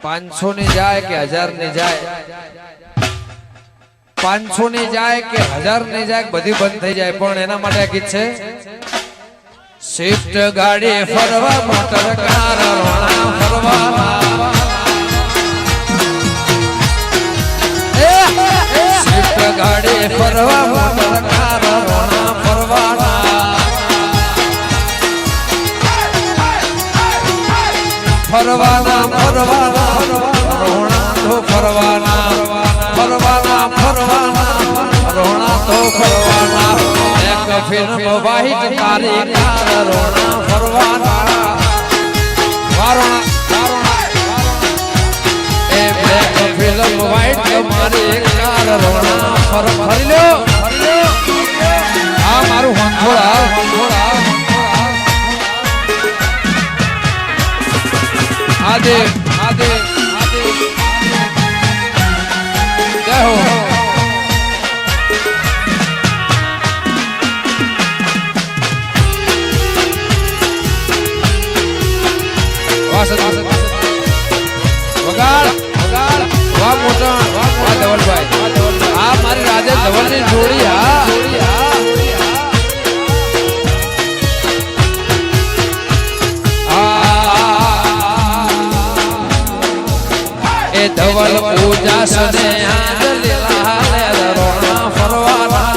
500 ની જાય કે 1000 ની જાય, 500 ની જાય કે 1000 ની જાય, બધી બંધ થઈ જાય, પણ એના માટે ગીત છે શિફ્ટ ગાડી ફરવા મોટર કાર રોણા ફરવા, શિફ્ટ ગાડી ફરવા મોટર કાર રોણા ફરવાના, ફરવાના ફરવાના રોણા તો ફરવાના, ફરવાના ફરવાના રોણા તો ફરવાના, એક ફિલ્મ વાહિત તારી કાર રોણા ફરવાના, વારોણા એ બ્લેક ફિલ્મ વાહિત મારી કાર રોણા ફરી લ્યો, આ મારું હોંધોળા આદે આદે આદે જય હો વાસદ વગાડ વગાડ વાહ મોટા વાહ ધવલભાઈ, આ મારી રાજેશ ધવલની જોડી, હા એ ધવલ પૂજા સને આજ લીલા લે રોણા ફરવાના,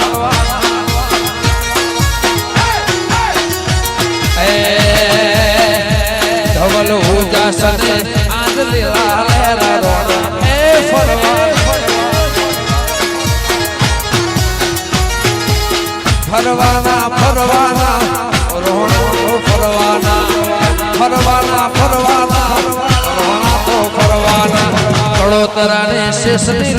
એ ધવલ પૂજા સને આજ લીલા લે રોણા એ ફરવાના ફરવાના રોણા ફરવાના, ફરવાના ફરવાના રોણા તો ફરવાના, તળોતરા ને શેષની